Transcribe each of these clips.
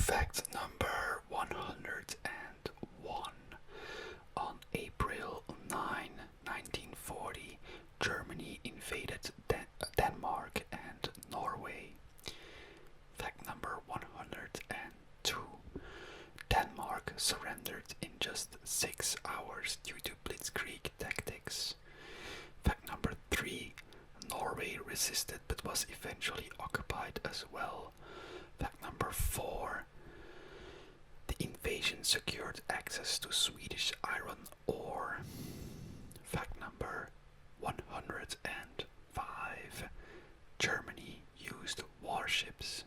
Fact number 101. On April 9, 1940, Germany invaded Denmark and Norway. Fact number 102. Denmark surrendered in just 6 hours due to blitzkrieg tactics. Fact number 3. Norway resisted but was eventually occupied as well. Fact number 4. The invasion secured access to Swedish iron ore. Fact number 105. Germany used warships,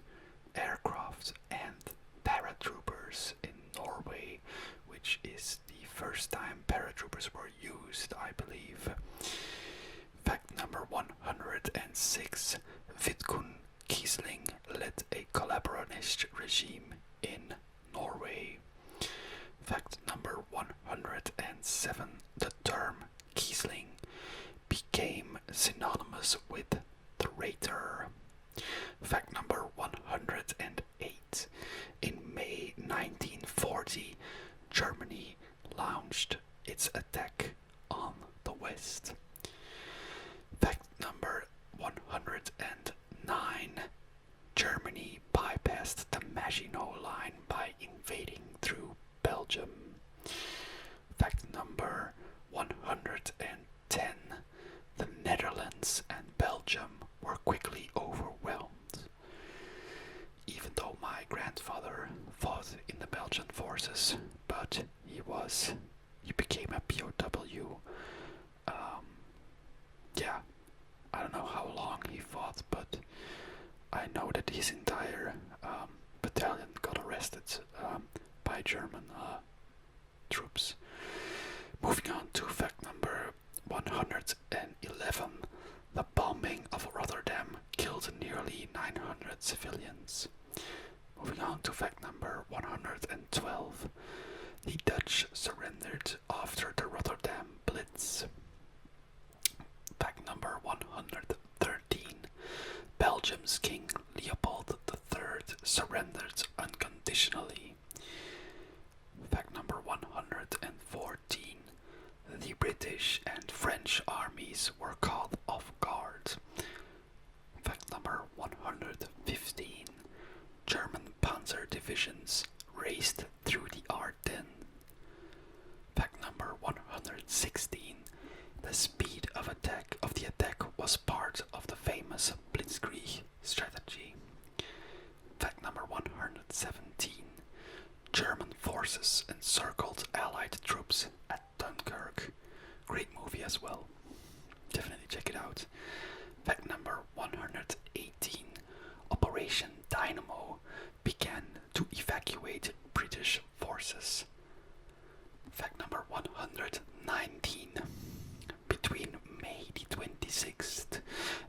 aircraft, and paratroopers in Norway, which is the first time paratroopers were used, I believe. Fact number 106. Vidkun Quisling led a collaborationist regime in Norway. Fact number 107. The term Quisling became synonymous with traitor. Fact number 108. In May 1940, Germany launched its attack on the West. Fact number 109. Germany bypassed the Maginot Line by invading through Belgium. Fact number 110. The Netherlands and Belgium were quickly overwhelmed. Even though my grandfather fought in the Belgian forces, but he became a POW. I don't know how long he fought, but I know that his entire battalion got arrested by German troops. Moving on to fact number 111. The bombing of Rotterdam killed nearly 900 civilians. Moving on to fact number 112. The Dutch surrendered after the Rotterdam Blitz. Fact number 113. Belgium's King Leopold III surrendered unconditionally. Fact number 114. The British and French armies were caught off guard. Fact number 115. German panzer divisions raced through the Ardennes. Fact number 116. The speed of the attack was part of the famous blitzkrieg strategy. Fact number 117. German forces encircled Allied troops at Dunkirk. Great movie as well. Definitely check it out. Fact number 118. Operation Dynamo began to evacuate British forces. Fact number 119. Between May the 26th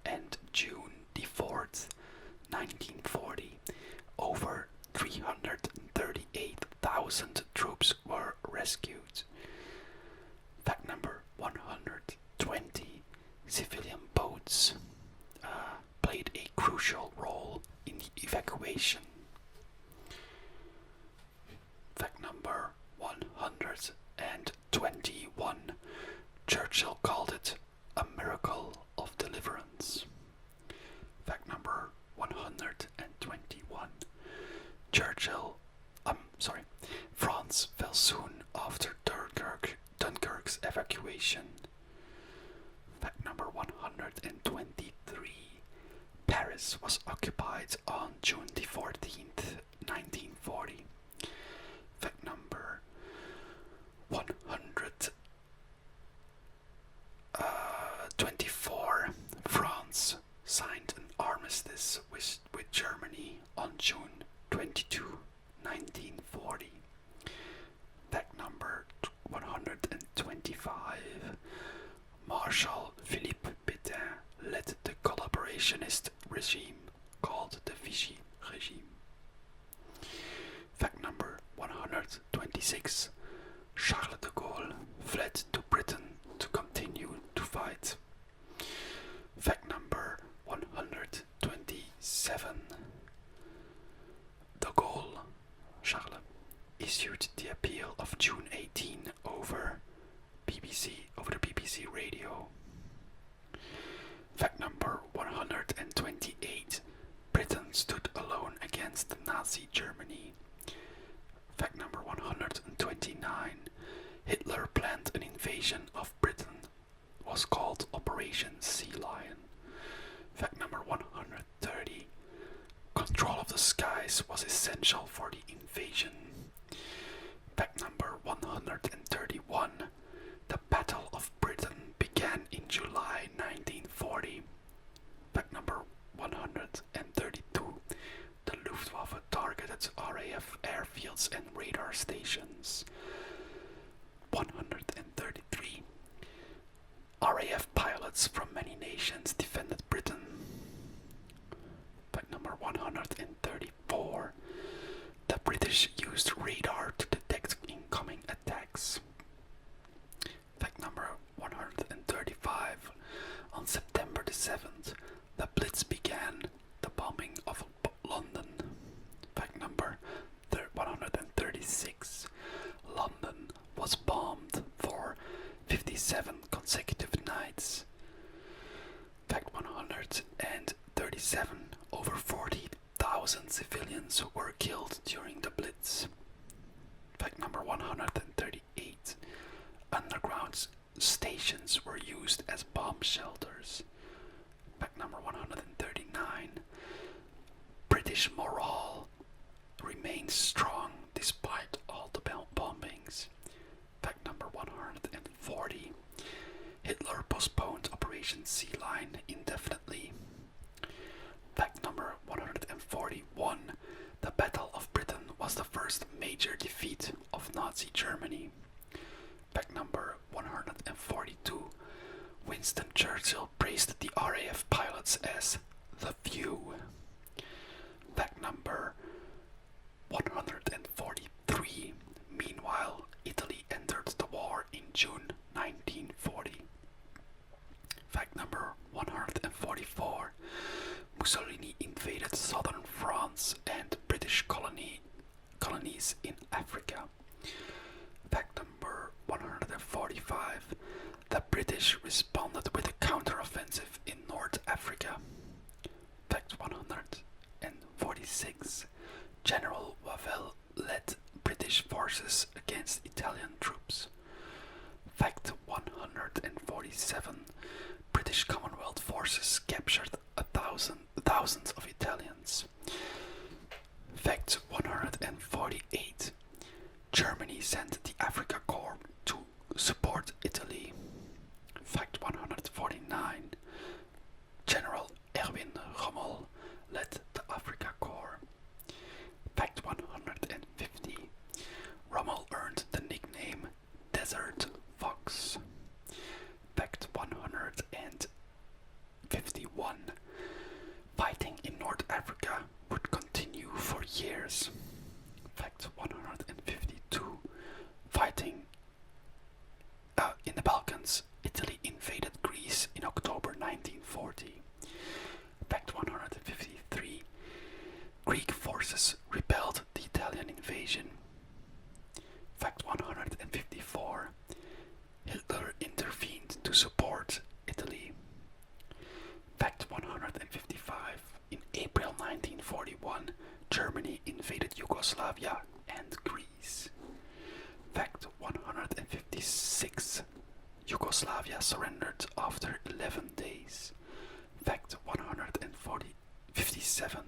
and June the 4th, 1940, over 338,000 troops were rescued. Fact number 120. Civilian boats played a crucial role in the evacuation. Fact number 121. Churchill called it a miracle of deliverance. Fact number 121. France fell soon after Dunkirk's evacuation. Fact number 123. Paris was occupied on June the 14th, 1940. Fact number 124. France signed an armistice with Germany on June 22, 1940. Fact number 125. Marshal Philippe Pétain led the collaborationist regime called the Vichy regime. Fact number 126. Charles de Gaulle fled to Britain to continue to fight. Fact number 127. De Gaulle issued the appeal of June 18 over the BBC radio. Fact number 128. Britain stood alone against Nazi Germany. Fact number 129. Hitler planned an invasion of Britain. Was called Operation Sea Lion. Fact number 130. Control of the skies was essential for the invasion. Fact number 131. The Battle of Britain began in July 1940. Fact number 132. The Luftwaffe targeted RAF airfields and radar stations. 133. RAF pilots from many nations defended Britain. Fact number 134. The British used radar to detect incoming attacks. Fact number 135. On September the 7th, the Blitz began the bombing of London. Fact number 136. London was bombed for 57 consecutive nights. Fact 137. Over 40,000 civilians were killed during the Blitz. Fact number 138. Underground stations were used as bomb shelters. Fact number 139. British morale remains strong despite all the bombings. Fact number 140. Hitler postponed Operation Sea Lion indefinitely. Fact number 141. The Battle of Britain was the first major defeat of Nazi Germany. Fact number 142. Winston Churchill praised the RAF pilots as the few. Fact number 143. Meanwhile, Italy entered the war in June 1940. Fact number 144. Mussolini invaded southern France and British colonies in Africa. Fact number 145. The British responded with a counter-offensive in North Africa. Fact 146. General Wavell led British forces against Italian troops. Fact 147. British Commonwealth forces captured thousands of Italians. Fact 148. Germany sent the Africa Corps to support Italy. Fact 149. General Erwin Rommel led the Africa Corps. Fact 150. Rommel earned the nickname Desert Fox. Fact 151. Fighting in North Africa would continue for years. Fact 152. Fighting in the Balkans, Italy invaded Greece in October 1940. Fact 153. Greek forces repelled the Italian invasion. Fact 154. Hitler intervened to support Italy. Fact 155. In April 1941, Germany invaded Yugoslavia and Greece. Fact 156. Yugoslavia surrendered after 11 days. Fact 157.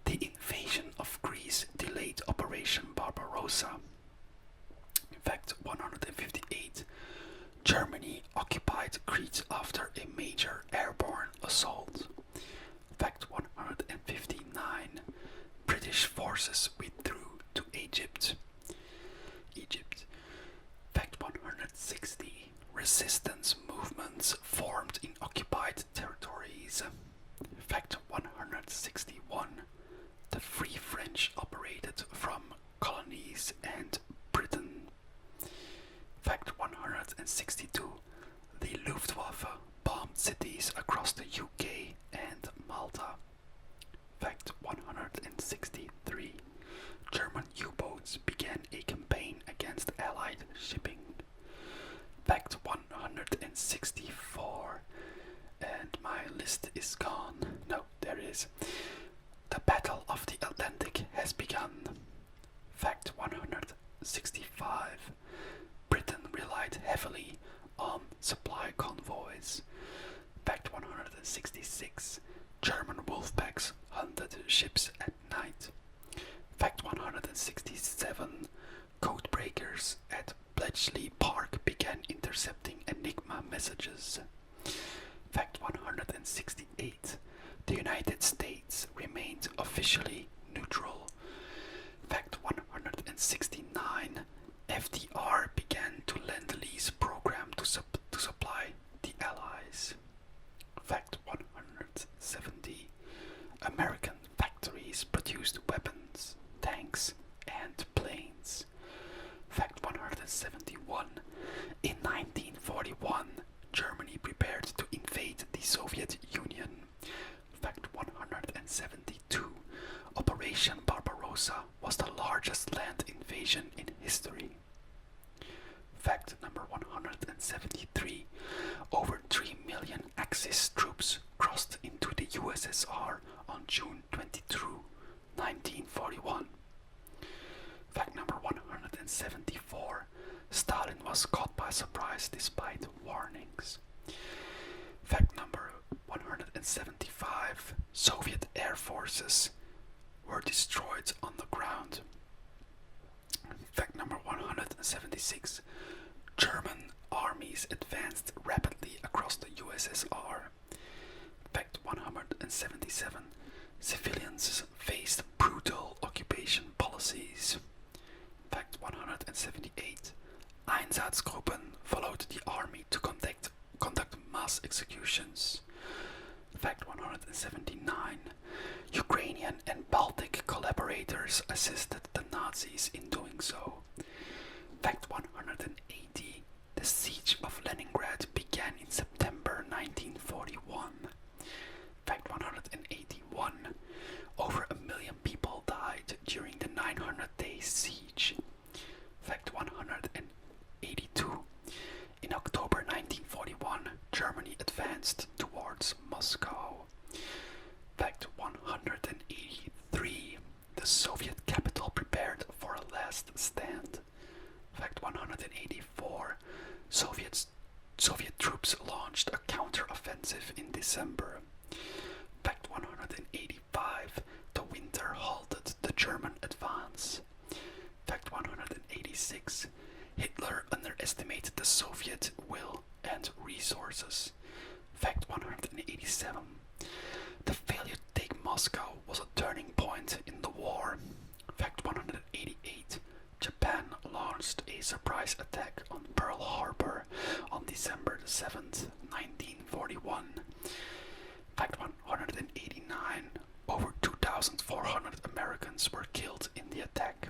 The invasion of Greece delayed Operation Barbarossa. Fact 158. Germany occupied Crete after a major airborne assault. Fact 159. British forces withdrew to Egypt. Fact 160. Resistance movements formed in occupied territories. Fact 161. The Free French operated from colonies and Britain. Fact 162. The Luftwaffe bombed cities across the UK and Malta. Fact 163. German U-boats began Fact 167. Codebreakers at Bletchley Park began intercepting Enigma messages. Fact 168. The United States remained officially neutral. Fact 169. FDR began to Lend-Lease program to supply the Allies. Fact 170. American factories produced weapons, tanks, and planes. Fact 171. In 1941, Germany prepared to invade the Soviet Union. Fact 172. Operation Barbarossa was the largest land invasion in history. Fact number 173. Over 3 million Axis troops crossed into the USSR on June 22, 1941. Fact number 174. Stalin was caught by surprise despite warnings. Fact number 175. Soviet air forces were destroyed on the ground. Fact number 176. German armies advanced rapidly across the USSR. Fact 177. Civilians faced brutal occupation policies. Fact 178. Einsatzgruppen followed the army to conduct mass executions. Fact 179. Ukrainian and Baltic collaborators assisted the Nazis in doing so. Fact 180. The siege of Leningrad began in September 1941. Fact 181. Over 1 million people died during the 900-day siege. Fact 182. In October 1941, Germany advanced towards Moscow. Fact 183. The Soviet capital prepared for a last stand. Fact 184. Soviet troops launched a counter-offensive in December. Fact 185. The winter halted the German advance. Fact 186. Hitler underestimated the Soviet will and resources. Fact 187. The failure to take Moscow was a turning point in the war. Fact 188. Japan launched a surprise attack on Pearl Harbor on December 7th, 1941. Fact 189. Over 2,400 Americans were killed in the attack.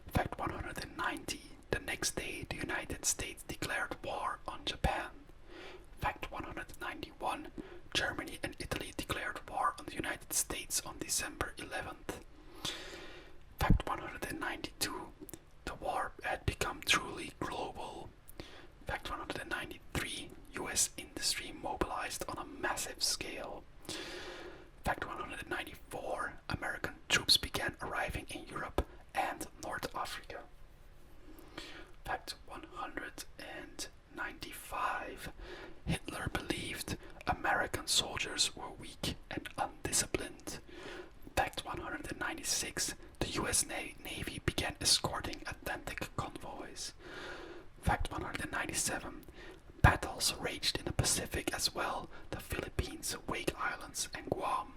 Fact 190. The next day, the United States declared war on Japan. Fact 191. Germany and Italy declared war on the United States on December 11th. Fact 192. The war had become truly global. Fact 193. US industry mobilized on a massive scale. Fact 194. American troops began arriving in Europe and North Africa. Fact 195. Hitler believed American soldiers were weak and undisciplined. Fact 196. The US Navy began escorting Atlantic convoys. Fact 197. Battles raged in the Pacific as well, the Philippines, Wake Islands, and Guam.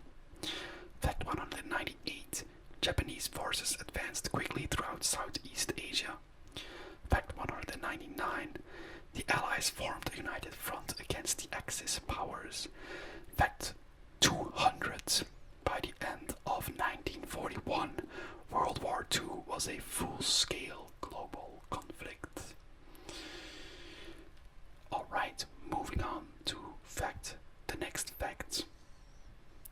Fact 198. Japanese forces advanced quickly throughout Southeast Asia. Fact 199. The Allies formed a united front against the Axis powers. Fact 200. By the end of 1941, World War II was a full-scale